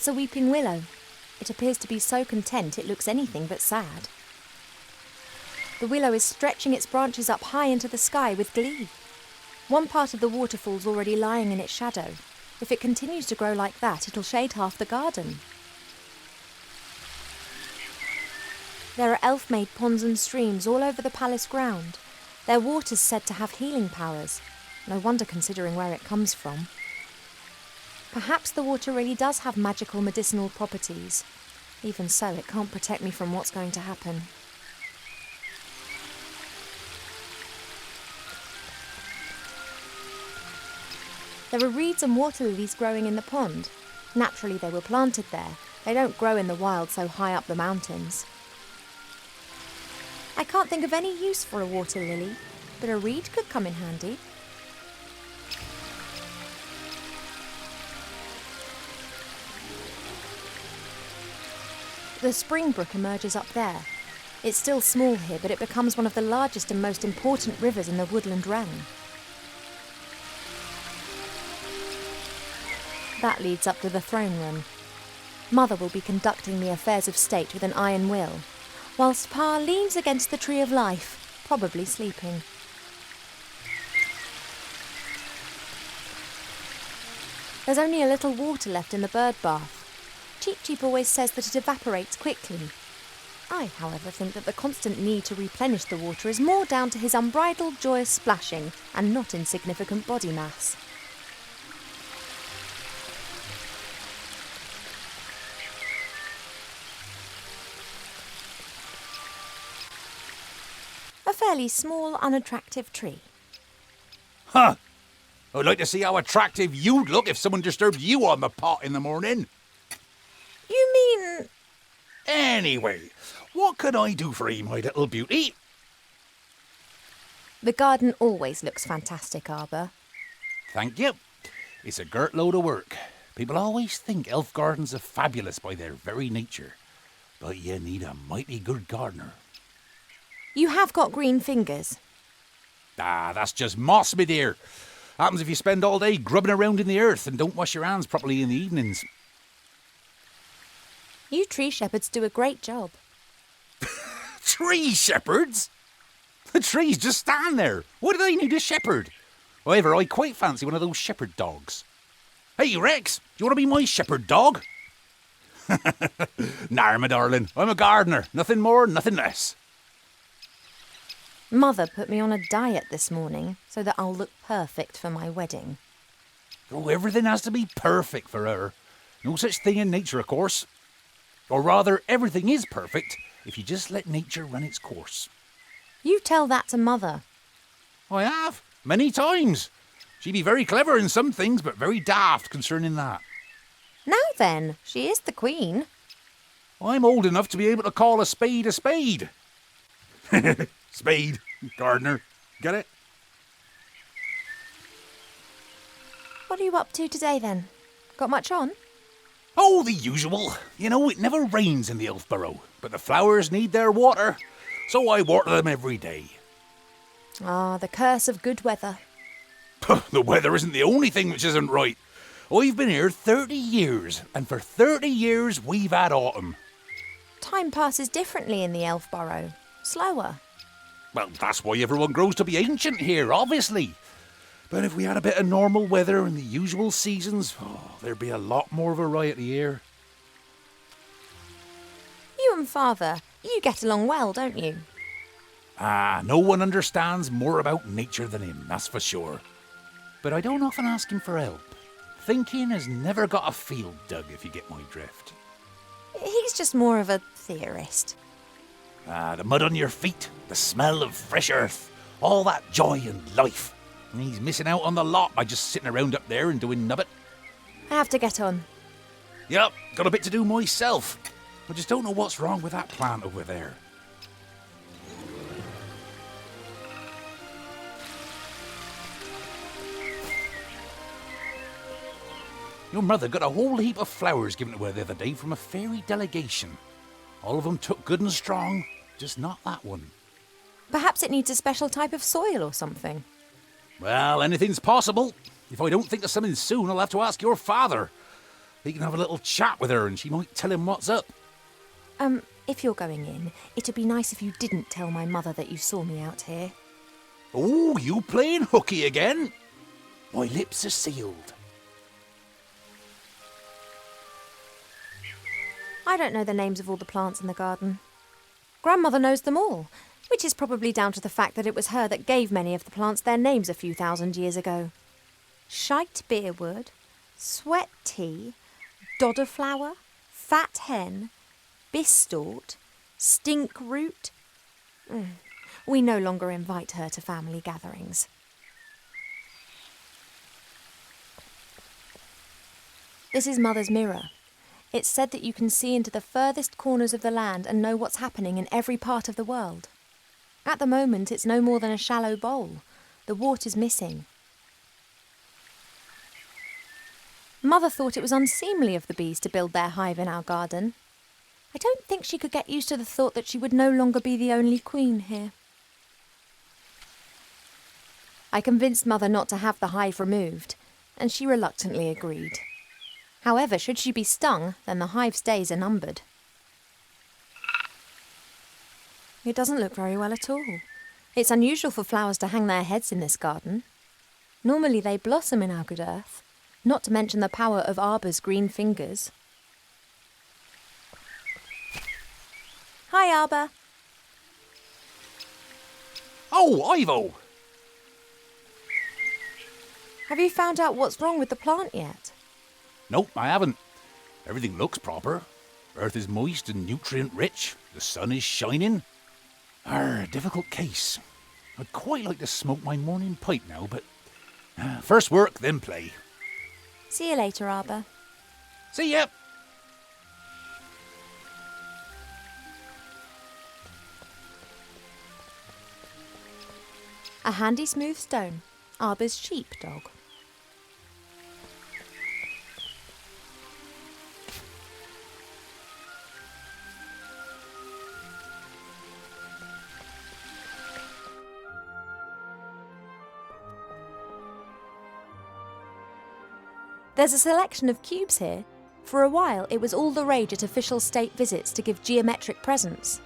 That's a weeping willow. It appears to be so content it looks anything but sad. The willow is stretching its branches up high into the sky with glee. One part of the waterfall's already lying in its shadow. If it continues to grow like that, it'll shade half the garden. There are elf-made ponds and streams all over the palace ground. Their water's said to have healing powers. No wonder considering where it comes from. Perhaps the water really does have magical medicinal properties. Even so, it can't protect me from what's going to happen. There are reeds and water lilies growing in the pond. Naturally, they were planted there. They don't grow in the wild so high up the mountains. I can't think of any use for a water lily, but a reed could come in handy. The spring brook emerges up there. It's still small here, but it becomes one of the largest and most important rivers in the woodland realm. That leads up to the throne room. Mother will be conducting the affairs of state with an iron will, whilst Pa leans against the tree of life, probably sleeping. There's only a little water left in the bird bath. Cheep Cheep always says that it evaporates quickly. I, however, think that the constant need to replenish the water is more down to his unbridled joyous splashing and not insignificant body mass. A fairly small, unattractive tree. Huh! I'd like to see how attractive you'd look if someone disturbed you on the pot in the morning. You mean... Anyway, what can I do for you, my little beauty? The garden always looks fantastic, Arbor. Thank you. It's a girt load of work. People always think elf gardens are fabulous by their very nature. But you need a mighty good gardener. You have got green fingers. Ah, that's just moss, my dear. Happens if you spend all day grubbing around in the earth and don't wash your hands properly in the evenings. You tree shepherds do a great job. Tree shepherds? The trees just stand there. What do they need a shepherd? However, I quite fancy one of those shepherd dogs. Hey, Rex, do you want to be my shepherd dog? Nah, my darling, I'm a gardener. Nothing more, nothing less. Mother put me on a diet this morning so that I'll look perfect for my wedding. Oh, everything has to be perfect for her. No such thing in nature, of course. Or rather, everything is perfect if you just let nature run its course. You tell that to Mother. I have, many times. She'd be very clever in some things, but very daft concerning that. Now then, she is the queen. I'm old enough to be able to call a spade a spade. Spade, gardener, get it? What are you up to today then? Got much on? Oh, the usual. You know, it never rains in the Elfborough, but the flowers need their water, so I water them every day. Ah, the curse of good weather. The weather isn't the only thing which isn't right. I've been here 30 years, and for 30 years we've had autumn. Time passes differently in the Elfborough. Slower. Well, that's why everyone grows to be ancient here, obviously. But if we had a bit of normal weather in the usual seasons, there'd be a lot more variety here. You and Father, you get along well, don't you? Ah, no one understands more about nature than him, that's for sure. But I don't often ask him for help. Thinking has never got a field dug, if you get my drift. He's just more of a theorist. Ah, the mud on your feet, the smell of fresh earth, all that joy and life. And he's missing out on the lot by just sitting around up there and doing nubbit. I have to get on. Yep, got a bit to do myself. I just don't know what's wrong with that plant over there. Your mother got a whole heap of flowers given to her the other day from a fairy delegation. All of them took good and strong, just not that one. Perhaps it needs a special type of soil or something. Well, anything's possible. If I don't think of something soon, I'll have to ask your father. He can have a little chat with her and she might tell him what's up. If you're going in, it'd be nice if you didn't tell my mother that you saw me out here. Oh, you playing hooky again? My lips are sealed. I don't know the names of all the plants in the garden. Grandmother knows them all, which is probably down to the fact that it was her that gave many of the plants their names a few thousand years ago. Shite beerwood, sweat tea, dodder flower, fat hen, bistort, stink root. We no longer invite her to family gatherings. This is Mother's mirror. It's said that you can see into the furthest corners of the land and know what's happening in every part of the world. At the moment, it's no more than a shallow bowl. The water's missing. Mother thought it was unseemly of the bees to build their hive in our garden. I don't think she could get used to the thought that she would no longer be the only queen here. I convinced Mother not to have the hive removed, and she reluctantly agreed. However, should she be stung, then the hive's days are numbered. It doesn't look very well at all. It's unusual for flowers to hang their heads in this garden. Normally they blossom in our good earth, not to mention the power of arbour's green fingers. Hi, Arbour. Oh, Ivo! Have you found out what's wrong with the plant yet? Nope, I haven't. Everything looks proper. Earth is moist and nutrient-rich. The sun is shining. Difficult case. I'd quite like to smoke my morning pipe now, but first work, then play. See you later, Arbour. See ya! A handy smooth stone, Arbour's sheepdog. There's a selection of cubes here. For a while, it was all the rage at official state visits to give geometric presents.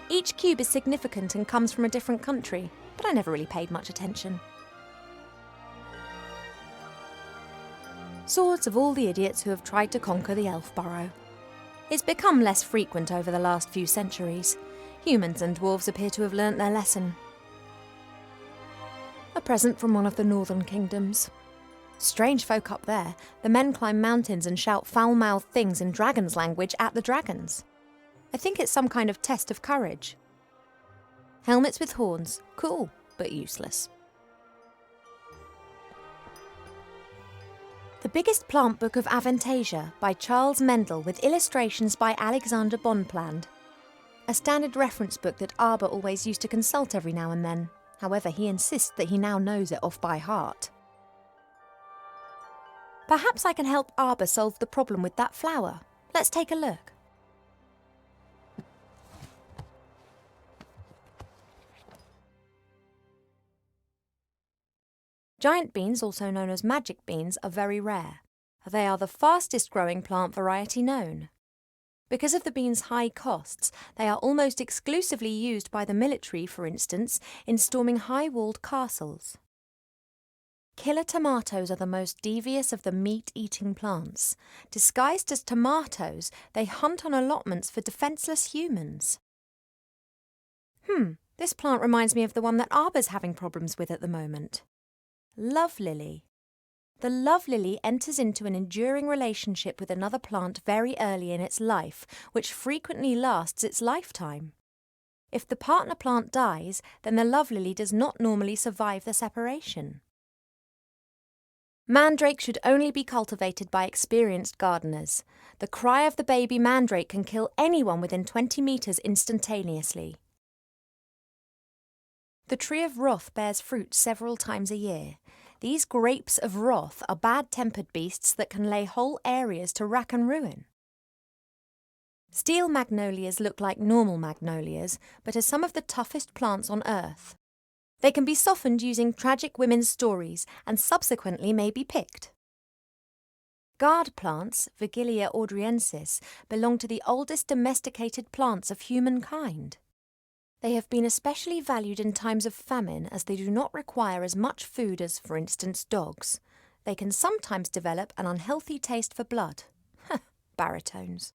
Each cube is significant and comes from a different country, but I never really paid much attention. Swords of all the idiots who have tried to conquer the elf burrow. It's become less frequent over the last few centuries. Humans and dwarves appear to have learnt their lesson. A present from one of the northern kingdoms. Strange folk up there. The men climb mountains and shout foul-mouthed things in dragon's language at the dragons. I think it's some kind of test of courage. Helmets with horns. Cool, but useless. The Biggest Plant Book of Avantasia by Charles Mendel with illustrations by Alexander Bonpland. A standard reference book that Arbour always used to consult every now and then. However, he insists that he now knows it off by heart. Perhaps I can help Arbour solve the problem with that flower. Let's take a look. Giant beans, also known as magic beans, are very rare. They are the fastest growing plant variety known. Because of the beans' high costs, they are almost exclusively used by the military, for instance, in storming high-walled castles. Killer tomatoes are the most devious of the meat-eating plants. Disguised as tomatoes, they hunt on allotments for defenceless humans. This plant reminds me of the one that Arbour's having problems with at the moment. Love lily. The love lily enters into an enduring relationship with another plant very early in its life, which frequently lasts its lifetime. If the partner plant dies, then the love lily does not normally survive the separation. Mandrake should only be cultivated by experienced gardeners. The cry of the baby mandrake can kill anyone within 20 metres instantaneously. The tree of wrath bears fruit several times a year. These grapes of wrath are bad-tempered beasts that can lay whole areas to rack and ruin. Steel magnolias look like normal magnolias, but are some of the toughest plants on earth. They can be softened using tragic women's stories and subsequently may be picked. Guard plants, Vigilia ordriensis, belong to the oldest domesticated plants of humankind. They have been especially valued in times of famine as they do not require as much food as, for instance, dogs. They can sometimes develop an unhealthy taste for blood. Baritones.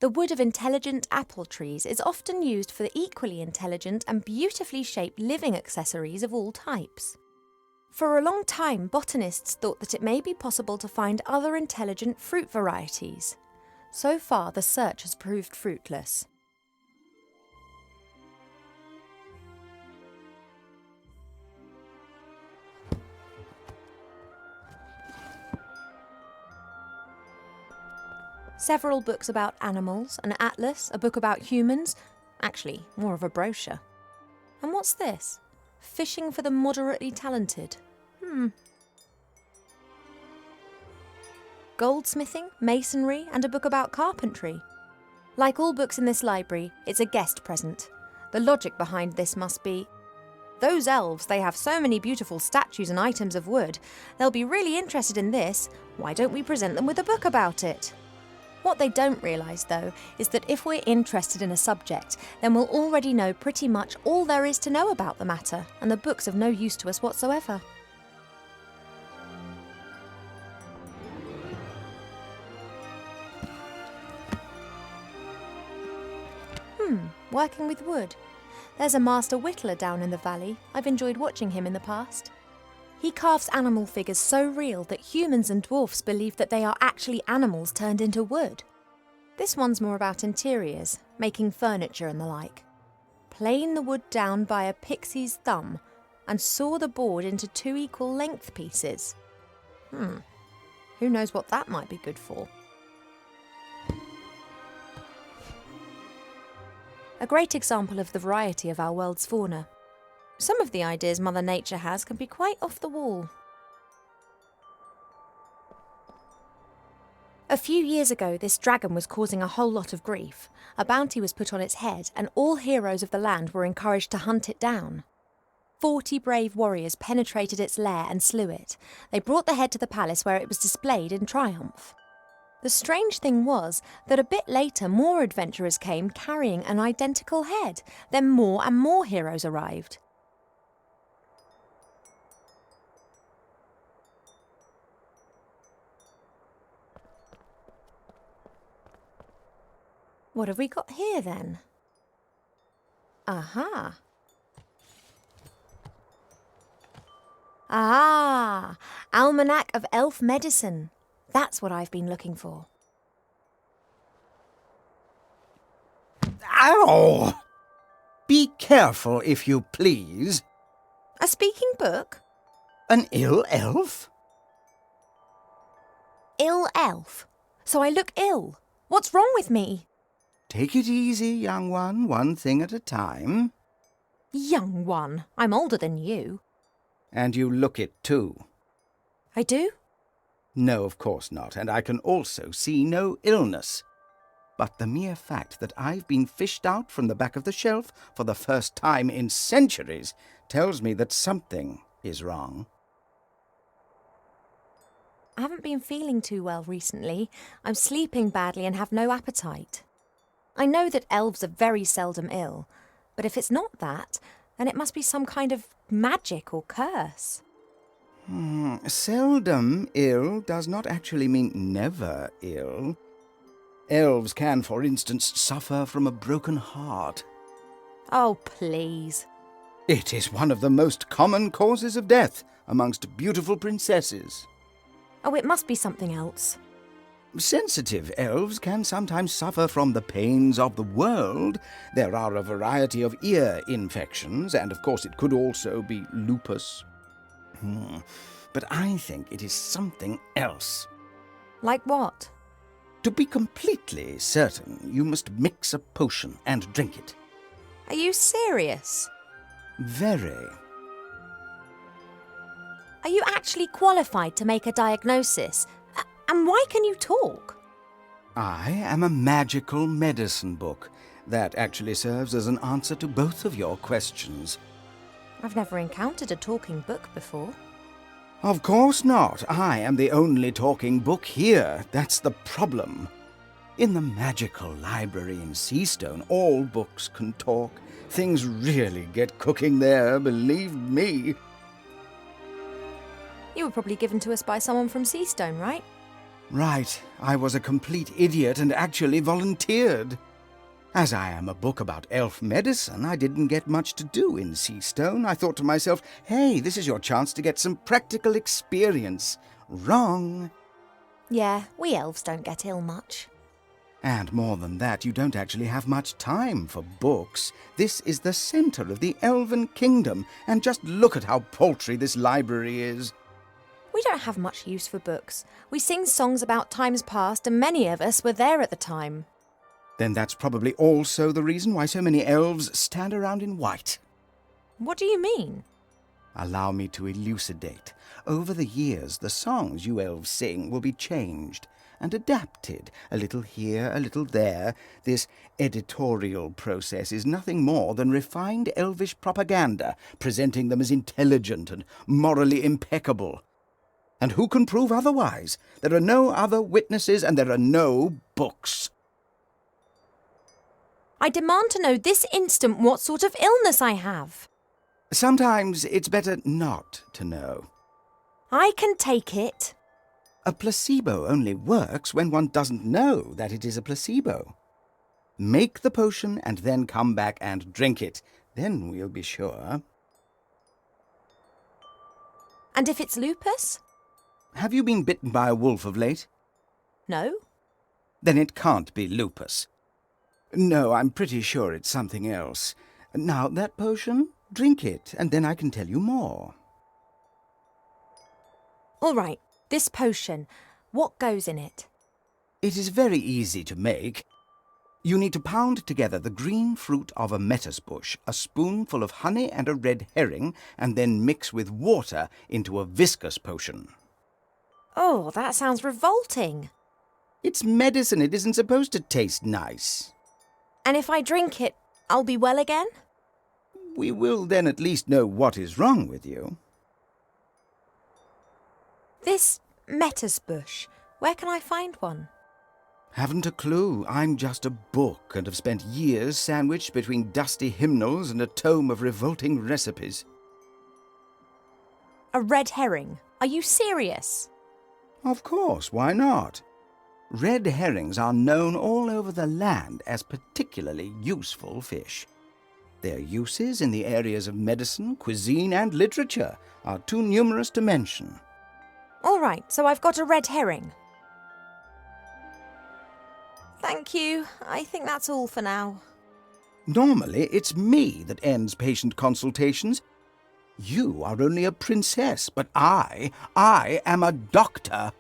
The wood of intelligent apple trees is often used for the equally intelligent and beautifully shaped living accessories of all types. For a long time, botanists thought that it may be possible to find other intelligent fruit varieties. So far, the search has proved fruitless. Several books about animals, an atlas, a book about humans. Actually, more of a brochure. And what's this? Fishing for the moderately talented. Goldsmithing, masonry, and a book about carpentry. Like all books in this library, it's a guest present. The logic behind this must be, those elves, they have so many beautiful statues and items of wood. They'll be really interested in this. Why don't we present them with a book about it? What they don't realise, though, is that if we're interested in a subject, then we'll already know pretty much all there is to know about the matter, and the book's of no use to us whatsoever. Working with wood. There's a master whittler down in the valley. I've enjoyed watching him in the past. He carves animal figures so real that humans and dwarfs believe that they are actually animals turned into wood. This one's more about interiors, making furniture and the like. Plane the wood down by a pixie's thumb and saw the board into 2 equal length pieces. Who knows what that might be good for? A great example of the variety of our world's fauna. Some of the ideas Mother Nature has can be quite off the wall. A few years ago, this dragon was causing a whole lot of grief. A bounty was put on its head, and all heroes of the land were encouraged to hunt it down. 40 brave warriors penetrated its lair and slew it. They brought the head to the palace where it was displayed in triumph. The strange thing was that a bit later more adventurers came carrying an identical head. Then more and more heroes arrived. What have we got here then? Aha! Ah! Almanac of Elf Medicine. That's what I've been looking for. Ow! Be careful, if you please. A speaking book? An ill elf? Ill elf? So I look ill. What's wrong with me? Take it easy, young one thing at a time. Young one. I'm older than you. And you look it too. I do? No, of course not, and I can also see no illness. But the mere fact that I've been fished out from the back of the shelf for the first time in centuries tells me that something is wrong. I haven't been feeling too well recently. I'm sleeping badly and have no appetite. I know that elves are very seldom ill, but if it's not that, then it must be some kind of magic or curse. Seldom ill does not actually mean never ill. Elves can, for instance, suffer from a broken heart. Oh, please. It is one of the most common causes of death amongst beautiful princesses. Oh, it must be something else. Sensitive elves can sometimes suffer from the pains of the world. There are a variety of ear infections, and of course it could also be lupus. But I think it is something else. Like what? To be completely certain, you must mix a potion and drink it. Are you serious? Very. Are you actually qualified to make a diagnosis? And why can you talk? I am a magical medicine book that actually serves as an answer to both of your questions. I've never encountered a talking book before. Of course not. I am the only talking book here. That's the problem. In the magical library in Seastone, all books can talk. Things really get cooking there, believe me. You were probably given to us by someone from Seastone, right? Right, I was a complete idiot and actually volunteered. As I am a book about elf medicine, I didn't get much to do in Seastone. I thought to myself, hey, this is your chance to get some practical experience. Wrong. Yeah, we elves don't get ill much. And more than that, you don't actually have much time for books. This is the centre of the elven kingdom, and just look at how paltry this library is. We don't have much use for books. We sing songs about times past, and many of us were there at the time. Then that's probably also the reason why so many elves stand around in white. What do you mean? Allow me to elucidate. Over the years, the songs you elves sing will be changed and adapted, a little here, a little there. This editorial process is nothing more than refined elvish propaganda, presenting them as intelligent and morally impeccable. And who can prove otherwise? There are no other witnesses and there are no books. I demand to know this instant what sort of illness I have. Sometimes it's better not to know. I can take it. A placebo only works when one doesn't know that it is a placebo. Make the potion and then come back and drink it. Then we'll be sure. And if it's lupus? Have you been bitten by a wolf of late? No. Then it can't be lupus. No, I'm pretty sure it's something else. Now, that potion, drink it, and then I can tell you more. All right, this potion, what goes in it? It is very easy to make. You need to pound together the green fruit of a metis bush, a spoonful of honey and a red herring, and then mix with water into a viscous potion. Oh, that sounds revolting. It's medicine. It isn't supposed to taste nice. And if I drink it, I'll be well again? We will then at least know what is wrong with you. This metis bush, where can I find one? Haven't a clue. I'm just a book and have spent years sandwiched between dusty hymnals and a tome of revolting recipes. A red herring? Are you serious? Of course, why not? Red herrings are known all over the land as particularly useful fish. Their uses in the areas of medicine, cuisine, and literature are too numerous to mention. All right, so I've got a red herring. Thank you. I think that's all for now. Normally, it's me that ends patient consultations. You are only a princess, but I am a doctor.